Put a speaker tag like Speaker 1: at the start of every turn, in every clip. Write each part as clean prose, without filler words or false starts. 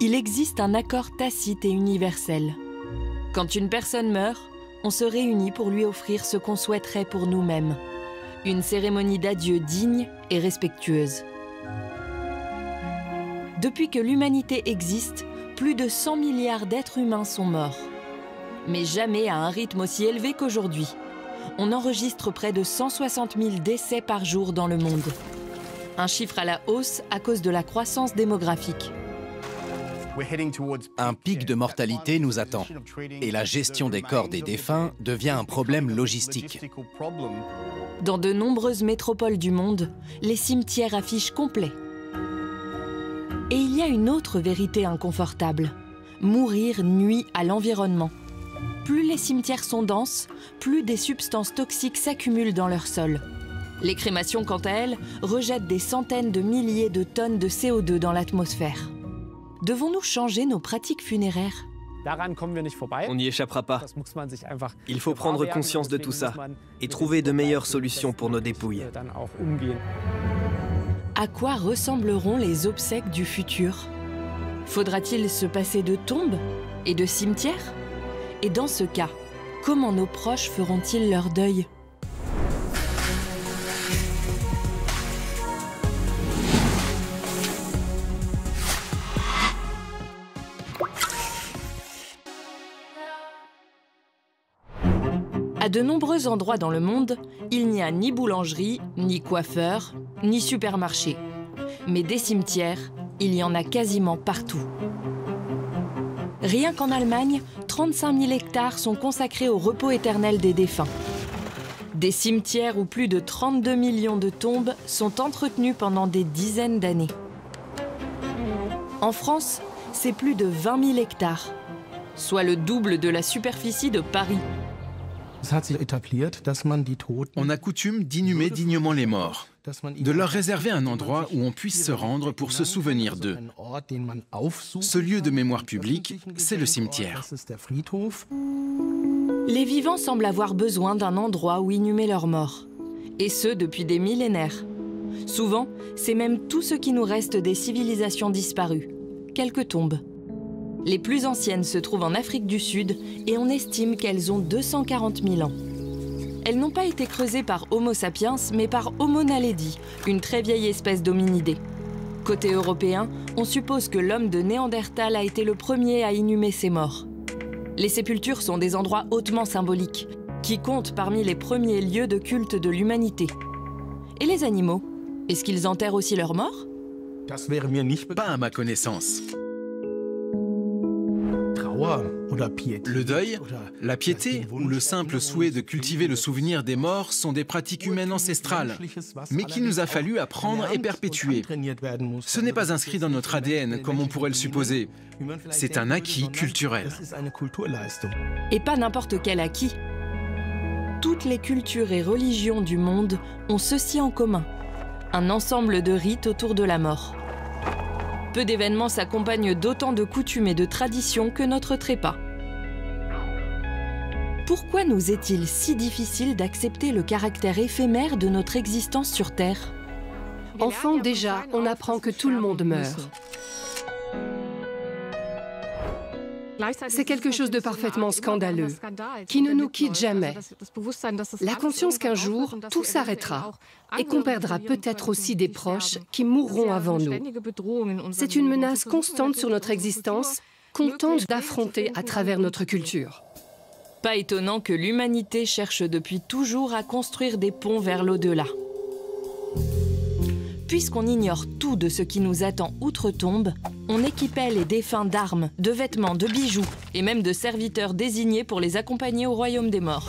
Speaker 1: Il existe un accord tacite et universel. Quand une personne meurt, on se réunit pour lui offrir ce qu'on souhaiterait pour nous-mêmes. Une cérémonie d'adieu digne et respectueuse. Depuis que l'humanité existe, plus de 100 milliards d'êtres humains sont morts. Mais jamais à un rythme aussi élevé qu'aujourd'hui. On enregistre près de 160 000 décès par jour dans le monde. Un chiffre à la hausse à cause de la croissance démographique.
Speaker 2: Un pic de mortalité nous attend et la gestion des corps des défunts devient un problème logistique.
Speaker 1: Dans de nombreuses métropoles du monde, les cimetières affichent complet. Et il y a une autre vérité inconfortable. Mourir nuit à l'environnement. Plus les cimetières sont denses, plus des substances toxiques s'accumulent dans leur sol. Les crémations, quant à elles, rejettent des centaines de milliers de tonnes de CO2 dans l'atmosphère. Devons-nous changer nos pratiques funéraires?
Speaker 3: On n'y échappera pas. Il faut prendre conscience de tout ça et trouver de meilleures solutions pour nos dépouilles.
Speaker 1: À quoi ressembleront les obsèques du futur? Faudra-t-il se passer de tombes et de cimetières? Et dans ce cas, comment nos proches feront-ils leur deuil? À de nombreux endroits dans le monde, il n'y a ni boulangerie, ni coiffeur, ni supermarché. Mais des cimetières, il y en a quasiment partout. Rien qu'en Allemagne, 35 000 hectares sont consacrés au repos éternel des défunts. Des cimetières où plus de 32 millions de tombes sont entretenues pendant des dizaines d'années. En France, c'est plus de 20 000 hectares, soit le double de la superficie de Paris.
Speaker 4: On a coutume d'inhumer dignement les morts, de leur réserver un endroit où on puisse se rendre pour se souvenir d'eux. Ce lieu de mémoire publique, c'est le cimetière.
Speaker 1: Les vivants semblent avoir besoin d'un endroit où inhumer leurs morts, et ce depuis des millénaires. Souvent, c'est même tout ce qui nous reste des civilisations disparues, quelques tombes. Les plus anciennes se trouvent en Afrique du Sud et on estime qu'elles ont 240 000 ans. Elles n'ont pas été creusées par Homo sapiens, mais par Homo naledi, une très vieille espèce d'hominidés. Côté européen, on suppose que l'homme de Néandertal a été le premier à inhumer ses morts. Les sépultures sont des endroits hautement symboliques, qui comptent parmi les premiers lieux de culte de l'humanité. Et les animaux, est-ce qu'ils enterrent aussi leurs morts?
Speaker 4: Pas à ma connaissance. Le deuil, la piété ou le simple souhait de cultiver le souvenir des morts sont des pratiques humaines ancestrales, mais qu'il nous a fallu apprendre et perpétuer. Ce n'est pas inscrit dans notre ADN comme on pourrait le supposer. C'est un acquis culturel.
Speaker 1: Et pas n'importe quel acquis. Toutes les cultures et religions du monde ont ceci en commun. Un ensemble de rites autour de la mort. Peu d'événements s'accompagnent d'autant de coutumes et de traditions que notre trépas. Pourquoi nous est-il si difficile d'accepter le caractère éphémère de notre existence sur Terre?
Speaker 5: Enfant, déjà, on apprend que tout le monde meurt. C'est quelque chose de parfaitement scandaleux, qui ne nous quitte jamais. La conscience qu'un jour, tout s'arrêtera et qu'on perdra peut-être aussi des proches qui mourront avant nous. C'est une menace constante sur notre existence qu'on tente d'affronter à travers notre culture.
Speaker 1: Pas étonnant que l'humanité cherche depuis toujours à construire des ponts vers l'au-delà. Puisqu'on ignore tout de ce qui nous attend outre-tombe, on équipait les défunts d'armes, de vêtements, de bijoux et même de serviteurs désignés pour les accompagner au royaume des morts.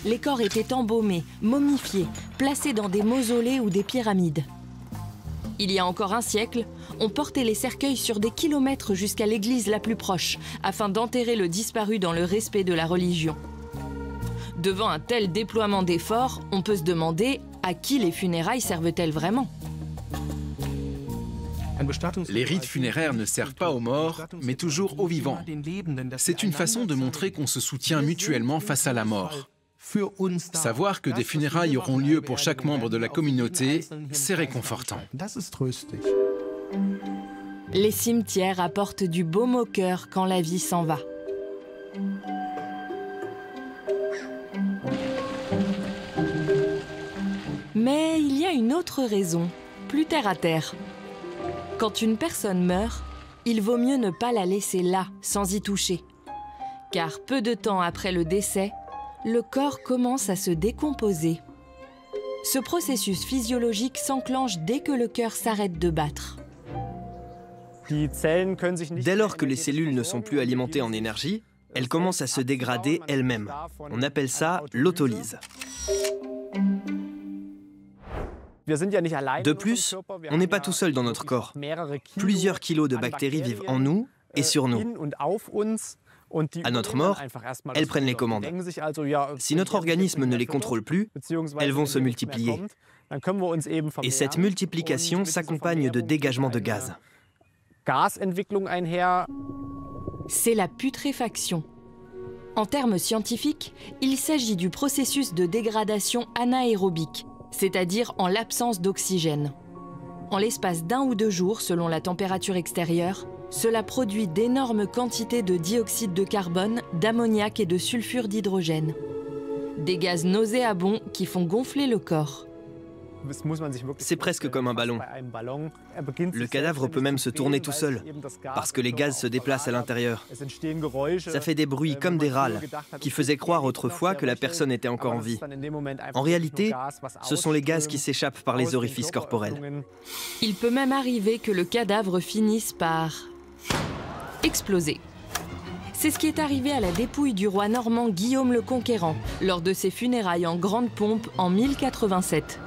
Speaker 1: Les corps étaient embaumés, momifiés, placés dans des mausolées ou des pyramides. Il y a encore un siècle, on portait les cercueils sur des kilomètres jusqu'à l'église la plus proche, afin d'enterrer le disparu dans le respect de la religion. Devant un tel déploiement d'efforts, on peut se demander à qui les funérailles servent-elles vraiment?
Speaker 4: Les rites funéraires ne servent pas aux morts, mais toujours aux vivants. C'est une façon de montrer qu'on se soutient mutuellement face à la mort. Savoir que des funérailles auront lieu pour chaque membre de la communauté, c'est réconfortant.
Speaker 1: Les cimetières apportent du baume au cœur quand la vie s'en va. Mais il y a une autre raison, plus terre à terre. Quand une personne meurt, il vaut mieux ne pas la laisser là, sans y toucher. Car peu de temps après le décès, le corps commence à se décomposer. Ce processus physiologique s'enclenche dès que le cœur s'arrête de battre.
Speaker 3: Dès lors que les cellules ne sont plus alimentées en énergie, elles commencent à se dégrader elles-mêmes. On appelle ça l'autolyse. De plus, on n'est pas tout seul dans notre corps. Plusieurs kilos de bactéries vivent en nous et sur nous. À notre mort, elles prennent les commandes. Si notre organisme ne les contrôle plus, elles vont se multiplier. Et cette multiplication s'accompagne de dégagement de gaz.
Speaker 1: C'est la putréfaction. En termes scientifiques, il s'agit du processus de dégradation anaérobique, c'est-à-dire en l'absence d'oxygène. En l'espace d'1 ou 2 jours, selon la température extérieure, cela produit d'énormes quantités de dioxyde de carbone, d'ammoniac et de sulfure d'hydrogène. Des gaz nauséabonds qui font gonfler le corps.
Speaker 3: C'est presque comme un ballon. Le cadavre peut même se tourner tout seul, parce que les gaz se déplacent à l'intérieur. Ça fait des bruits comme des râles, qui faisaient croire autrefois que la personne était encore en vie. En réalité, ce sont les gaz qui s'échappent par les orifices corporels.
Speaker 1: Il peut même arriver que le cadavre finisse par exploser. C'est ce qui est arrivé à la dépouille du roi normand Guillaume le Conquérant, lors de ses funérailles en grande pompe en 1087.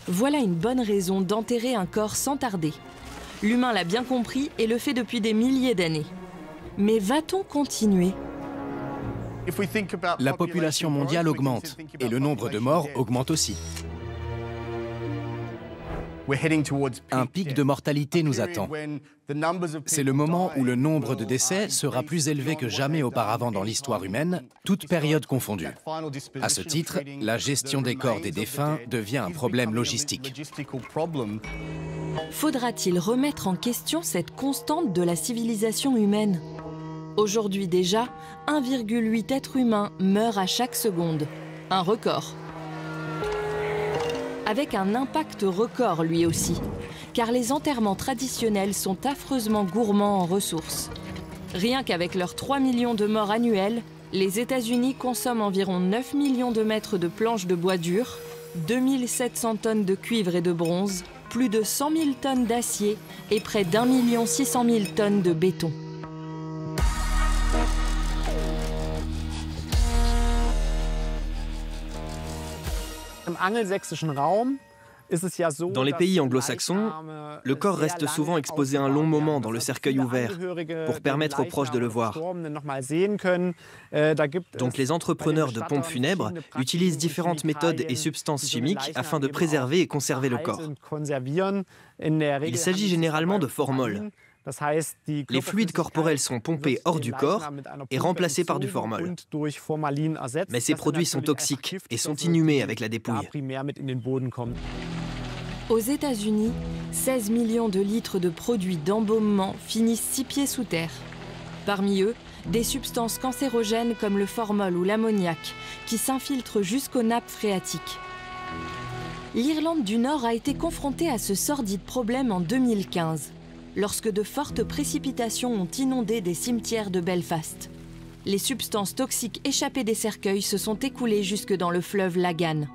Speaker 1: Voilà une bonne raison d'enterrer un corps sans tarder. L'humain l'a bien compris et le fait depuis des milliers d'années. Mais va-t-on continuer ?
Speaker 2: La population mondiale augmente et le nombre de morts augmente aussi. Un pic de mortalité nous attend. C'est le moment où le nombre de décès sera plus élevé que jamais auparavant dans l'histoire humaine, toutes périodes confondues. À ce titre, la gestion des corps des défunts devient un problème logistique.
Speaker 1: Faudra-t-il remettre en question cette constante de la civilisation humaine ? Aujourd'hui déjà, 1,8 êtres humains meurent à chaque seconde. Un record. Avec un impact record lui aussi, car les enterrements traditionnels sont affreusement gourmands en ressources. Rien qu'avec leurs 3 millions de morts annuels, les États-Unis consomment environ 9 millions de mètres de planches de bois dur, 2700 tonnes de cuivre et de bronze, plus de 100 000 tonnes d'acier et près d'1 600 000 tonnes de béton.
Speaker 3: Dans les pays anglo-saxons, le corps reste souvent exposé un long moment dans le cercueil ouvert pour permettre aux proches de le voir. Donc les entrepreneurs de pompes funèbres utilisent différentes méthodes et substances chimiques afin de préserver et conserver le corps. Il s'agit généralement de formol. Les fluides corporels sont pompés hors du corps et remplacés par du formol. Mais ces produits sont toxiques et sont inhumés avec la dépouille.
Speaker 1: Aux États-Unis, 16 millions de litres de produits d'embaumement finissent 6 pieds sous terre. Parmi eux, des substances cancérogènes comme le formol ou l'ammoniac qui s'infiltrent jusqu'aux nappes phréatiques. L'Irlande du Nord a été confrontée à ce sordide problème en 2015. Lorsque de fortes précipitations ont inondé des cimetières de Belfast. Les substances toxiques échappées des cercueils se sont écoulées jusque dans le fleuve Lagan.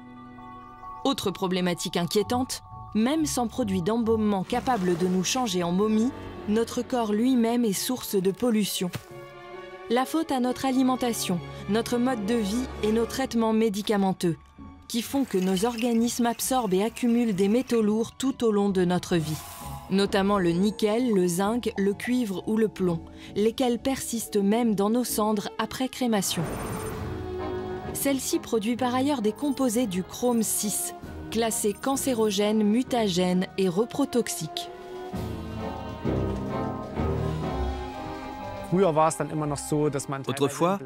Speaker 1: Autre problématique inquiétante, même sans produits d'embaumement capables de nous changer en momie, notre corps lui-même est source de pollution. La faute à notre alimentation, notre mode de vie et nos traitements médicamenteux, qui font que nos organismes absorbent et accumulent des métaux lourds tout au long de notre vie. Notamment le nickel, le zinc, le cuivre ou le plomb, lesquels persistent même dans nos cendres après crémation. Celle-ci produit par ailleurs des composés du chrome 6, classés cancérogènes, mutagènes et reprotoxiques.
Speaker 3: Autrefois,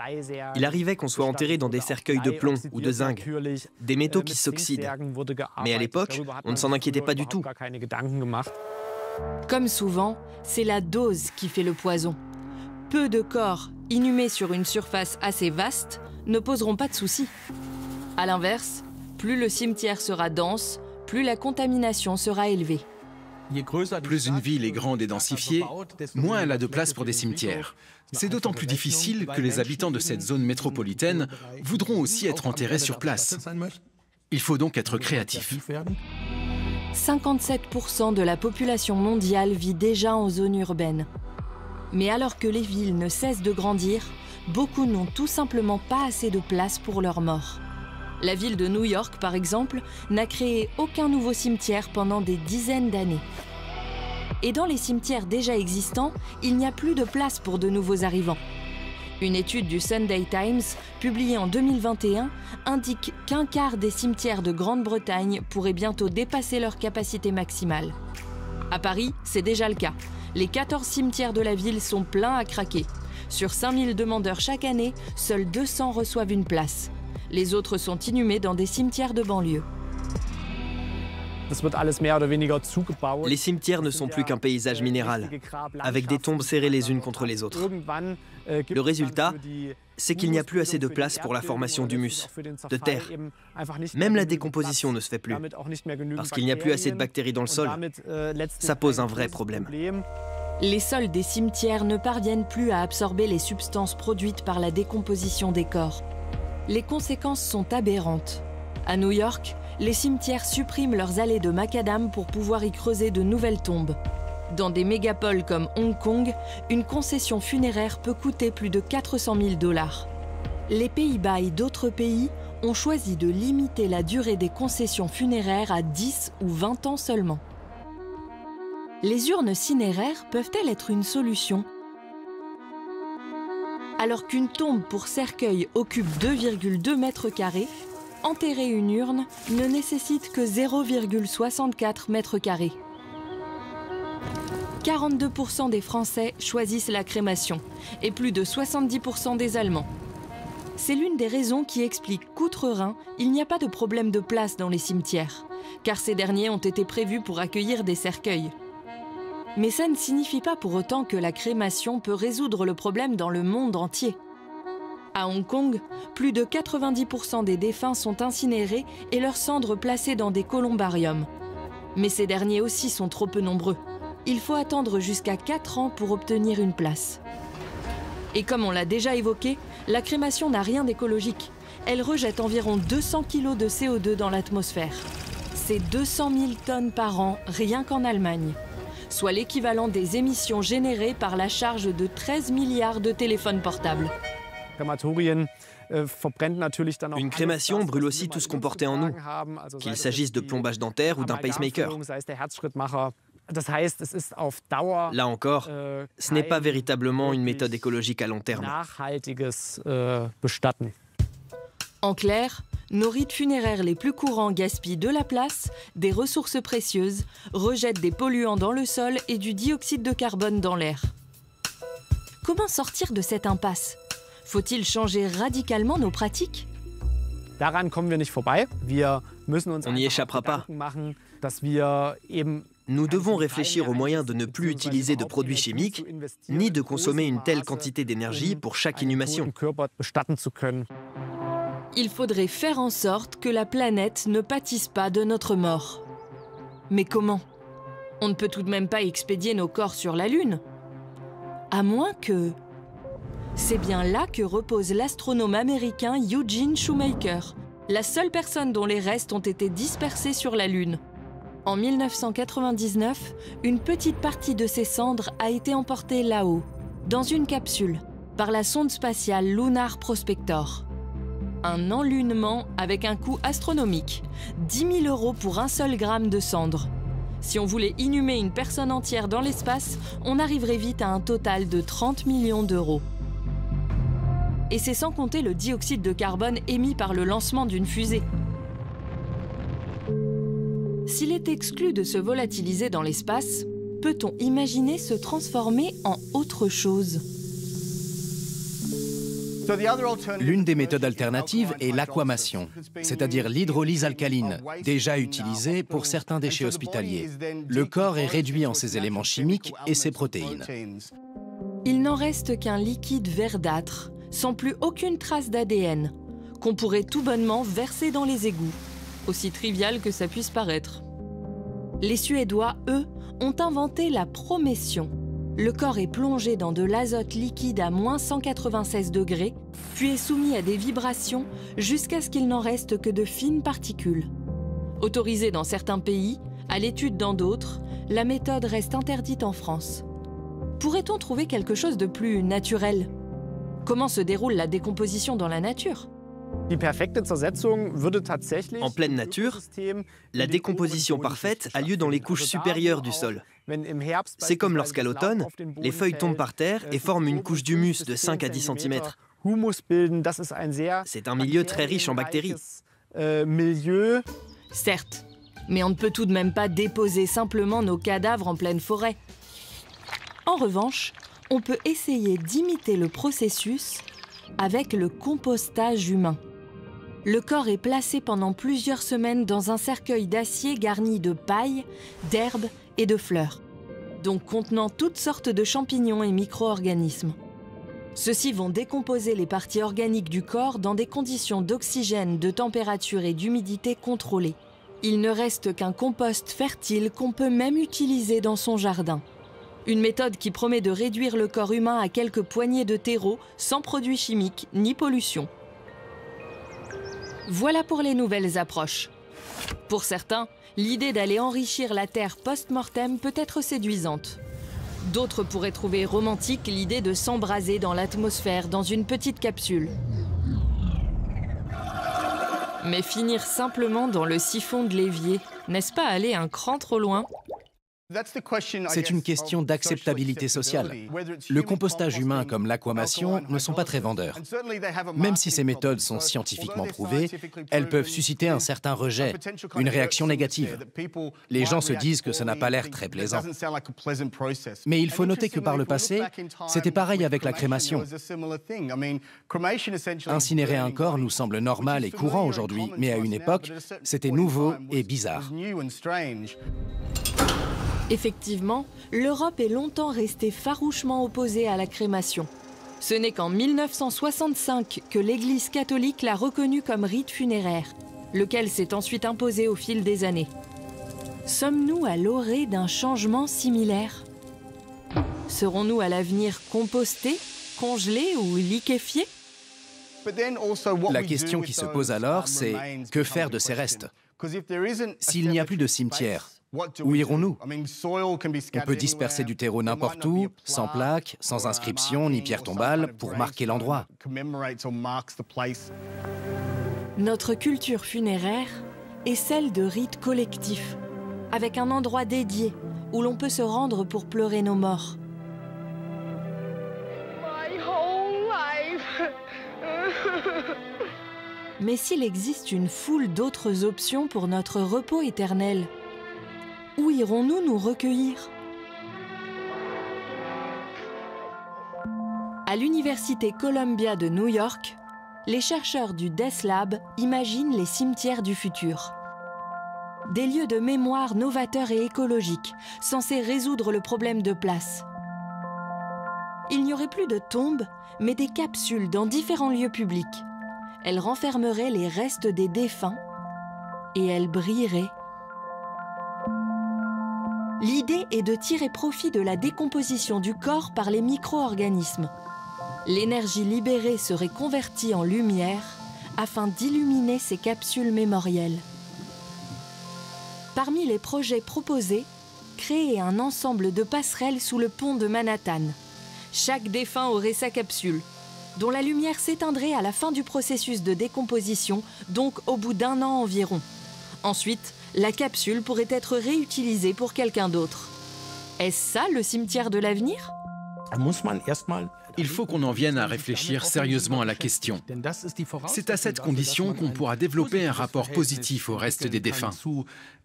Speaker 3: il arrivait qu'on soit enterré dans des cercueils de plomb ou de zinc, des métaux qui s'oxydent. Mais à l'époque, on ne s'en inquiétait pas du tout.
Speaker 1: Comme souvent, c'est la dose qui fait le poison. Peu de corps inhumés sur une surface assez vaste ne poseront pas de soucis. À l'inverse, plus le cimetière sera dense, plus la contamination sera élevée.
Speaker 4: Plus une ville est grande et densifiée, moins elle a de place pour des cimetières. C'est d'autant plus difficile que les habitants de cette zone métropolitaine voudront aussi être enterrés sur place. Il faut donc être créatif.
Speaker 1: 57% de la population mondiale vit déjà en zone urbaine. Mais alors que les villes ne cessent de grandir, beaucoup n'ont tout simplement pas assez de place pour leurs morts. La ville de New York, par exemple, n'a créé aucun nouveau cimetière pendant des dizaines d'années. Et dans les cimetières déjà existants, il n'y a plus de place pour de nouveaux arrivants. Une étude du Sunday Times, publiée en 2021, indique qu'un quart des cimetières de Grande-Bretagne pourraient bientôt dépasser leur capacité maximale. À Paris, c'est déjà le cas. Les 14 cimetières de la ville sont pleins à craquer. Sur 5000 demandeurs chaque année, seuls 200 reçoivent une place. Les autres sont inhumés dans des cimetières de banlieue.
Speaker 3: Les cimetières ne sont plus qu'un paysage minéral, avec des tombes serrées les unes contre les autres. Le résultat, c'est qu'il n'y a plus assez de place pour la formation d'humus, de terre. Même la décomposition ne se fait plus, parce qu'il n'y a plus assez de bactéries dans le sol. Ça pose un vrai problème.
Speaker 1: Les sols des cimetières ne parviennent plus à absorber les substances produites par la décomposition des corps. Les conséquences sont aberrantes. À New York, les cimetières suppriment leurs allées de macadam pour pouvoir y creuser de nouvelles tombes. Dans des mégapoles comme Hong Kong, une concession funéraire peut coûter plus de 400 000 $. Les Pays-Bas et d'autres pays ont choisi de limiter la durée des concessions funéraires à 10 ou 20 ans seulement. Les urnes cinéraires peuvent-elles être une solution ? Alors qu'une tombe pour cercueil occupe 2,2 mètres carrés, enterrer une urne ne nécessite que 0,64 mètres carrés. 42% des Français choisissent la crémation et plus de 70% des Allemands. C'est l'une des raisons qui explique qu'outre-Rhin, il n'y a pas de problème de place dans les cimetières, car ces derniers ont été prévus pour accueillir des cercueils. Mais ça ne signifie pas pour autant que la crémation peut résoudre le problème dans le monde entier. À Hong Kong, plus de 90% des défunts sont incinérés et leurs cendres placées dans des columbariums. Mais ces derniers aussi sont trop peu nombreux. Il faut attendre jusqu'à 4 ans pour obtenir une place. Et comme on l'a déjà évoqué, la crémation n'a rien d'écologique. Elle rejette environ 200 kg de CO2 dans l'atmosphère. C'est 200 000 tonnes par an, rien qu'en Allemagne. Soit l'équivalent des émissions générées par la charge de 13 milliards de téléphones portables.
Speaker 3: Une crémation brûle aussi tout ce qu'on portait en nous, qu'il s'agisse de plombage dentaire ou d'un pacemaker. Là encore, ce n'est pas véritablement une méthode écologique à long terme.
Speaker 1: En clair, nos rites funéraires les plus courants gaspillent de la place, des ressources précieuses, rejettent des polluants dans le sol et du dioxyde de carbone dans l'air. Comment sortir de cette impasse ? Faut-il changer radicalement nos pratiques ?
Speaker 3: On n'y échappera pas. Nous devons réfléchir aux moyens de ne plus utiliser de produits chimiques, ni de consommer une telle quantité d'énergie pour chaque inhumation.
Speaker 1: Il faudrait faire en sorte que la planète ne pâtisse pas de notre mort. Mais comment ? On ne peut tout de même pas expédier nos corps sur la Lune. À moins que... C'est bien là que repose l'astronome américain Eugene Shoemaker, la seule personne dont les restes ont été dispersés sur la Lune. En 1999, une petite partie de ses cendres a été emportée là-haut, dans une capsule, par la sonde spatiale Lunar Prospector. Un enlunement avec un coût astronomique, 10 000 € pour un seul gramme de cendres. Si on voulait inhumer une personne entière dans l'espace, on arriverait vite à un total de 30 millions d'euros. Et c'est sans compter le dioxyde de carbone émis par le lancement d'une fusée. S'il est exclu de se volatiliser dans l'espace, peut-on imaginer se transformer en autre chose ?
Speaker 2: L'une des méthodes alternatives est l'aquamation, c'est-à-dire l'hydrolyse alcaline, déjà utilisée pour certains déchets hospitaliers. Le corps est réduit en ses éléments chimiques et ses protéines.
Speaker 1: Il n'en reste qu'un liquide verdâtre, sans plus aucune trace d'ADN, qu'on pourrait tout bonnement verser dans les égouts, aussi trivial que ça puisse paraître. Les Suédois, eux, ont inventé la promession. Le corps est plongé dans de l'azote liquide à moins 196 degrés, puis est soumis à des vibrations jusqu'à ce qu'il n'en reste que de fines particules. Autorisée dans certains pays, à l'étude dans d'autres, la méthode reste interdite en France. Pourrait-on trouver quelque chose de plus naturel? Comment se déroule la décomposition dans la nature?
Speaker 3: En pleine nature, la décomposition parfaite a lieu dans les couches supérieures du sol. C'est comme lorsqu'à l'automne, les feuilles tombent par terre et forment une couche d'humus de 5 à 10 cm. C'est un milieu très riche en bactéries.
Speaker 1: Certes, mais on ne peut tout de même pas déposer simplement nos cadavres en pleine forêt. En revanche, on peut essayer d'imiter le processus avec le compostage humain. Le corps est placé pendant plusieurs semaines dans un cercueil d'acier garni de paille, d'herbes et de fleurs, donc contenant toutes sortes de champignons et micro-organismes. Ceux-ci vont décomposer les parties organiques du corps dans des conditions d'oxygène, de température et d'humidité contrôlées. Il ne reste qu'un compost fertile qu'on peut même utiliser dans son jardin. Une méthode qui promet de réduire le corps humain à quelques poignées de terreau, sans produits chimiques ni pollution. Voilà pour les nouvelles approches. Pour certains, l'idée d'aller enrichir la terre post-mortem peut être séduisante. D'autres pourraient trouver romantique l'idée de s'embraser dans l'atmosphère dans une petite capsule. Mais finir simplement dans le siphon de l'évier, n'est-ce pas aller un cran trop loin ?
Speaker 2: C'est une question d'acceptabilité sociale. Le compostage humain comme l'aquamation ne sont pas très vendeurs. Même si ces méthodes sont scientifiquement prouvées, elles peuvent susciter un certain rejet, une réaction négative. Les gens se disent que ça n'a pas l'air très plaisant. Mais il faut noter que par le passé, c'était pareil avec la crémation. Incinérer un corps nous semble normal et courant aujourd'hui, mais à une époque, c'était nouveau et bizarre.
Speaker 1: Effectivement, l'Europe est longtemps restée farouchement opposée à la crémation. Ce n'est qu'en 1965 que l'Église catholique l'a reconnue comme rite funéraire, lequel s'est ensuite imposé au fil des années. Sommes-nous à l'orée d'un changement similaire? Serons-nous à l'avenir compostés, congelés ou liquéfiés?
Speaker 2: La question qui se pose alors, c'est que faire de ces restes? S'il n'y a plus de cimetière, où irons-nous? On peut disperser du terreau n'importe où, sans plaque, sans inscription ni pierre tombale, pour marquer l'endroit.
Speaker 1: Notre culture funéraire est celle de rites collectifs, avec un endroit dédié où l'on peut se rendre pour pleurer nos morts. Mais s'il existe une foule d'autres options pour notre repos éternel, où irons-nous nous recueillir? À l'université Columbia de New York, les chercheurs du Death Lab imaginent les cimetières du futur. Des lieux de mémoire novateurs et écologiques, censés résoudre le problème de place. Il n'y aurait plus de tombes, mais des capsules dans différents lieux publics. Elles renfermeraient les restes des défunts et elles brilleraient. L'idée est de tirer profit de la décomposition du corps par les micro-organismes. L'énergie libérée serait convertie en lumière afin d'illuminer ces capsules mémorielles. Parmi les projets proposés, créer un ensemble de passerelles sous le pont de Manhattan. Chaque défunt aurait sa capsule, dont la lumière s'éteindrait à la fin du processus de décomposition, donc au bout d'1 an environ. Ensuite, la capsule pourrait être réutilisée pour quelqu'un d'autre. Est-ce ça le cimetière de l'avenir?
Speaker 4: Il faut qu'on en vienne à réfléchir sérieusement à la question. C'est à cette condition qu'on pourra développer un rapport positif au reste des défunts.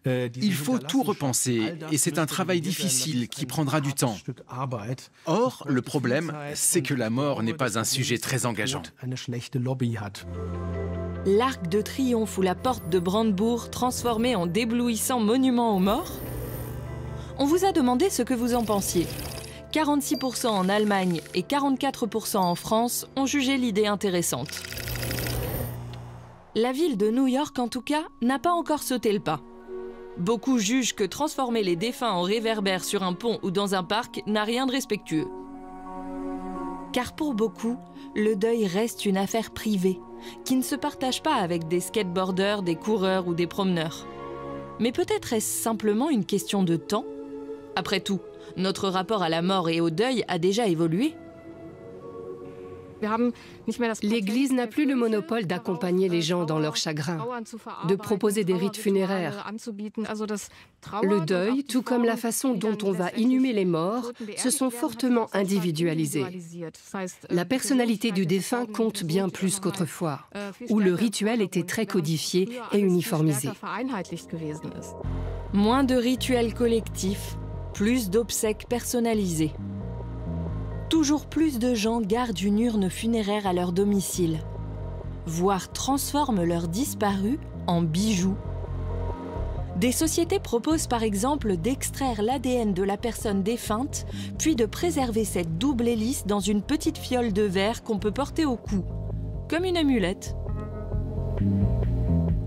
Speaker 4: Il faut tout repenser et c'est un travail difficile qui prendra du temps. Or, le problème, c'est que la mort n'est pas un sujet très engageant.
Speaker 1: L'Arc de Triomphe ou la Porte de Brandebourg transformée en d'éblouissant monument aux morts? On vous a demandé ce que vous en pensiez. 46% en Allemagne et 44% en France ont jugé l'idée intéressante. La ville de New York, en tout cas, n'a pas encore sauté le pas. Beaucoup jugent que transformer les défunts en réverbères sur un pont ou dans un parc n'a rien de respectueux. Car pour beaucoup, le deuil reste une affaire privée, qui ne se partage pas avec des skateboarders, des coureurs ou des promeneurs. Mais peut-être est-ce simplement une question de temps? Après tout, notre rapport à la mort et au deuil a déjà évolué.
Speaker 5: L'Église n'a plus le monopole d'accompagner les gens dans leur chagrin, de proposer des rites funéraires. Le deuil, tout comme la façon dont on va inhumer les morts, se sont fortement individualisés. La personnalité du défunt compte bien plus qu'autrefois, où le rituel était très codifié et uniformisé.
Speaker 1: Moins de rituels collectifs, plus d'obsèques personnalisées. Toujours plus de gens gardent une urne funéraire à leur domicile, voire transforment leurs disparus en bijoux. Des sociétés proposent par exemple d'extraire l'ADN de la personne défunte, puis de préserver cette double hélice dans une petite fiole de verre qu'on peut porter au cou, comme une amulette.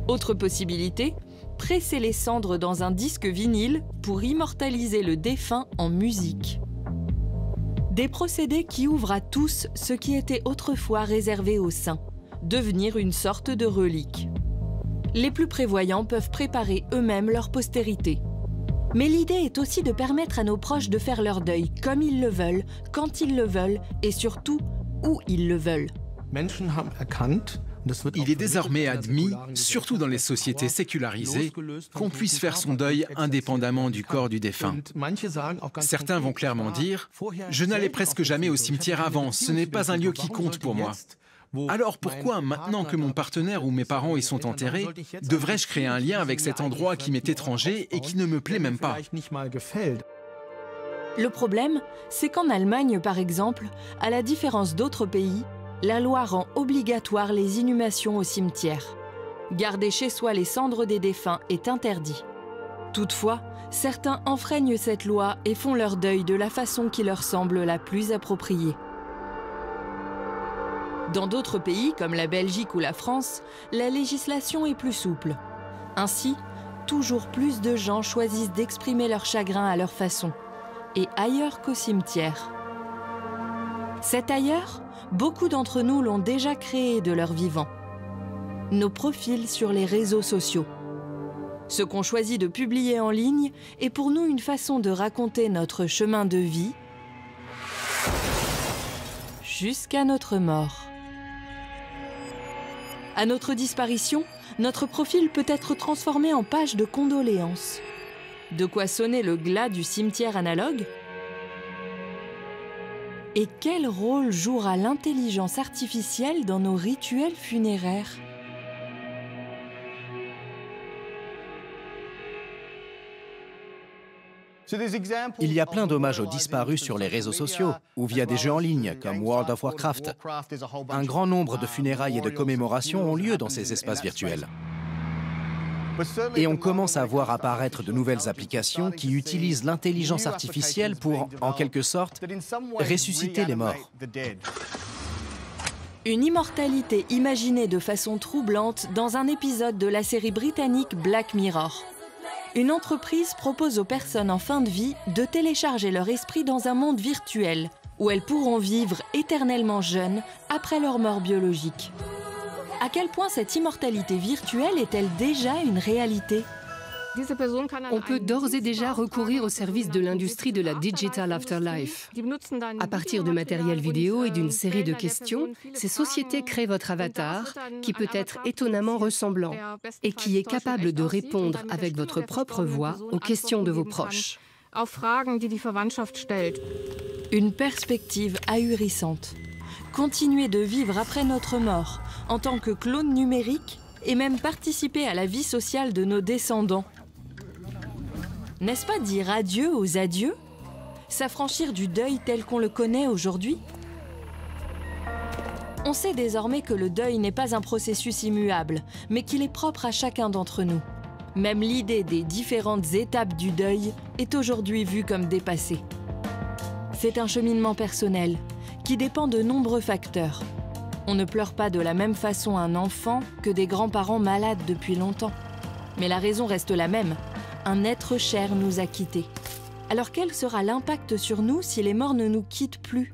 Speaker 1: Autre possibilité, presser les cendres dans un disque vinyle pour immortaliser le défunt en musique. Des procédés qui ouvrent à tous ce qui était autrefois réservé aux saints, devenir une sorte de relique. Les plus prévoyants peuvent préparer eux-mêmes leur postérité. Mais l'idée est aussi de permettre à nos proches de faire leur deuil comme ils le veulent, quand ils le veulent et surtout où ils le veulent.
Speaker 4: Il est désormais admis, surtout dans les sociétés sécularisées, qu'on puisse faire son deuil indépendamment du corps du défunt. Certains vont clairement dire « Je n'allais presque jamais au cimetière avant, ce n'est pas un lieu qui compte pour moi. Alors pourquoi, maintenant que mon partenaire ou mes parents y sont enterrés, devrais-je créer un lien avec cet endroit qui m'est étranger et qui ne me plaît même pas ?»
Speaker 1: Le problème, c'est qu'en Allemagne, par exemple, à la différence d'autres pays, la loi rend obligatoire les inhumations au cimetière. Garder chez soi les cendres des défunts est interdit. Toutefois, certains enfreignent cette loi et font leur deuil de la façon qui leur semble la plus appropriée. Dans d'autres pays, comme la Belgique ou la France, la législation est plus souple. Ainsi, toujours plus de gens choisissent d'exprimer leur chagrin à leur façon, et ailleurs qu'au cimetière. Cet ailleurs, beaucoup d'entre nous l'ont déjà créé de leur vivant. Nos profils sur les réseaux sociaux. Ce qu'on choisit de publier en ligne est pour nous une façon de raconter notre chemin de vie jusqu'à notre mort. À notre disparition, notre profil peut être transformé en page de condoléances. De quoi sonner le glas du cimetière analogue? Et quel rôle jouera l'intelligence artificielle dans nos rituels funéraires?
Speaker 2: Il y a plein d'hommages aux disparus sur les réseaux sociaux ou via des jeux en ligne comme World of Warcraft. Un grand nombre de funérailles et de commémorations ont lieu dans ces espaces virtuels. Et on commence à voir apparaître de nouvelles applications qui utilisent l'intelligence artificielle pour, en quelque sorte, ressusciter les morts.
Speaker 1: Une immortalité imaginée de façon troublante dans un épisode de la série britannique Black Mirror. Une entreprise propose aux personnes en fin de vie de télécharger leur esprit dans un monde virtuel où elles pourront vivre éternellement jeunes après leur mort biologique. À quel point cette immortalité virtuelle est-elle déjà une réalité?
Speaker 5: On peut d'ores et déjà recourir au service de l'industrie de la Digital Afterlife. À partir de matériel vidéo et d'une série de questions, ces sociétés créent votre avatar, qui peut être étonnamment ressemblant et qui est capable de répondre avec votre propre voix aux questions de vos proches.
Speaker 1: Une perspective ahurissante. Continuer de vivre après notre mort en tant que clone numérique et même participer à la vie sociale de nos descendants. N'est-ce pas dire adieu aux adieux? S'affranchir du deuil tel qu'on le connaît aujourd'hui? On sait désormais que le deuil n'est pas un processus immuable, mais qu'il est propre à chacun d'entre nous. Même l'idée des différentes étapes du deuil est aujourd'hui vue comme dépassée. C'est un cheminement personnel qui dépend de nombreux facteurs. On ne pleure pas de la même façon un enfant que des grands-parents malades depuis longtemps. Mais la raison reste la même. Un être cher nous a quittés. Alors quel sera l'impact sur nous si les morts ne nous quittent plus?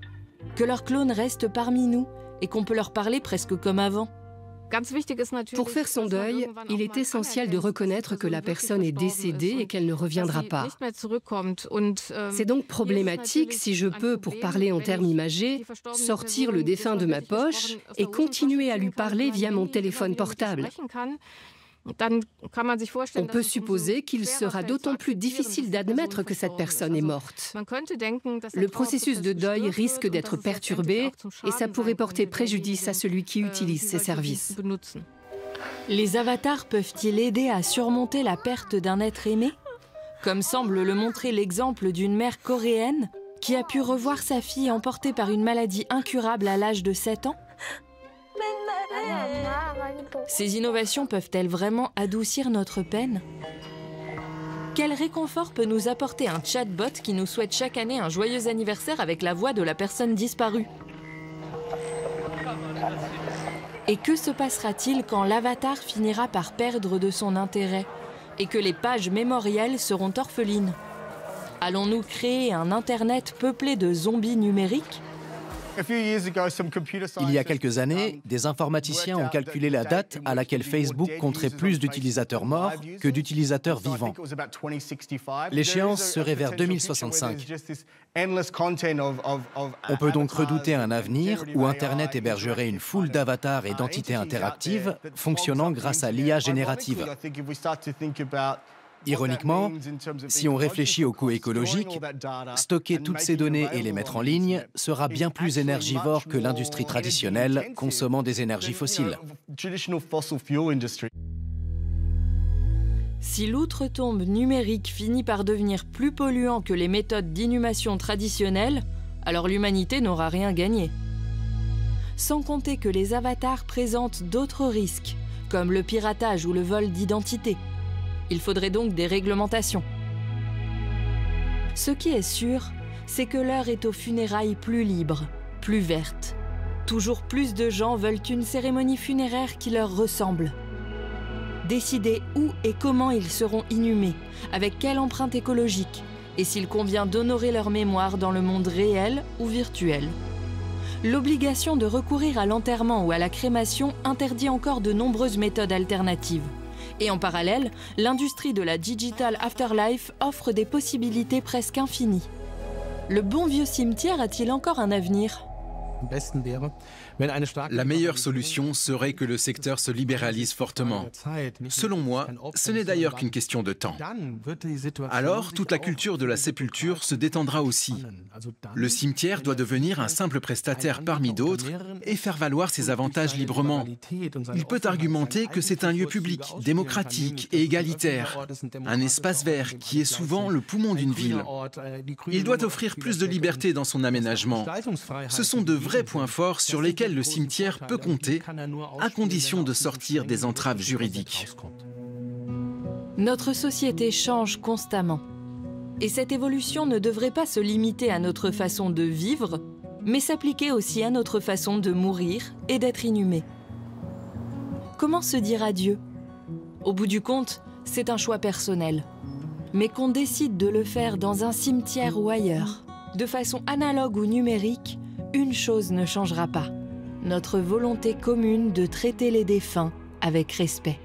Speaker 1: Que leurs clones restent parmi nous et qu'on peut leur parler presque comme avant?
Speaker 5: Pour faire son deuil, il est essentiel de reconnaître que la personne est décédée et qu'elle ne reviendra pas. C'est donc problématique si je peux, pour parler en termes imagés, sortir le défunt de ma poche et continuer à lui parler via mon téléphone portable. On peut supposer qu'il sera d'autant plus difficile d'admettre que cette personne est morte. Le processus de deuil risque d'être perturbé et ça pourrait porter préjudice à celui qui utilise ces services.
Speaker 1: Les avatars peuvent-ils aider à surmonter la perte d'un être aimé? Comme semble le montrer l'exemple d'une mère coréenne qui a pu revoir sa fille emportée par une maladie incurable à l'âge de 7 ans? Ces innovations peuvent-elles vraiment adoucir notre peine? Quel réconfort peut nous apporter un chatbot qui nous souhaite chaque année un joyeux anniversaire avec la voix de la personne disparue? Et que se passera-t-il quand l'avatar finira par perdre de son intérêt et que les pages mémorielles seront orphelines? Allons-nous créer un Internet peuplé de zombies numériques?
Speaker 2: Il y a quelques années, des informaticiens ont calculé la date à laquelle Facebook compterait plus d'utilisateurs morts que d'utilisateurs vivants. L'échéance serait vers 2065. On peut donc redouter un avenir où Internet hébergerait une foule d'avatars et d'entités interactives fonctionnant grâce à l'IA générative. Ironiquement, si on réfléchit au coût écologique, stocker toutes ces données et les mettre en ligne sera bien plus énergivore que l'industrie traditionnelle consommant des énergies fossiles.
Speaker 1: Si l'outre-tombe numérique finit par devenir plus polluant que les méthodes d'inhumation traditionnelles, alors l'humanité n'aura rien gagné. Sans compter que les avatars présentent d'autres risques, comme le piratage ou le vol d'identité. Il faudrait donc des réglementations. Ce qui est sûr, c'est que l'heure est aux funérailles plus libres, plus vertes. Toujours plus de gens veulent une cérémonie funéraire qui leur ressemble. Décider où et comment ils seront inhumés, avec quelle empreinte écologique, et s'il convient d'honorer leur mémoire dans le monde réel ou virtuel. L'obligation de recourir à l'enterrement ou à la crémation interdit encore de nombreuses méthodes alternatives. Et en parallèle, l'industrie de la Digital Afterlife offre des possibilités presque infinies. Le bon vieux cimetière a-t-il encore un avenir ?
Speaker 4: La meilleure solution serait que le secteur se libéralise fortement. Selon moi, ce n'est d'ailleurs qu'une question de temps. Alors, toute la culture de la sépulture se détendra aussi. Le cimetière doit devenir un simple prestataire parmi d'autres et faire valoir ses avantages librement. Il peut argumenter que c'est un lieu public, démocratique et égalitaire, un espace vert qui est souvent le poumon d'une ville. Il doit offrir plus de liberté dans son aménagement. Ce sont de vrais points forts sur lesquels le cimetière peut compter, à condition de sortir des entraves juridiques.
Speaker 1: Notre société change constamment. Et cette évolution ne devrait pas se limiter à notre façon de vivre, mais s'appliquer aussi à notre façon de mourir et d'être inhumé. Comment se dire adieu? Au bout du compte, c'est un choix personnel. Mais qu'on décide de le faire dans un cimetière ou ailleurs, de façon analogue ou numérique, une chose ne changera pas. Notre volonté commune de traiter les défunts avec respect.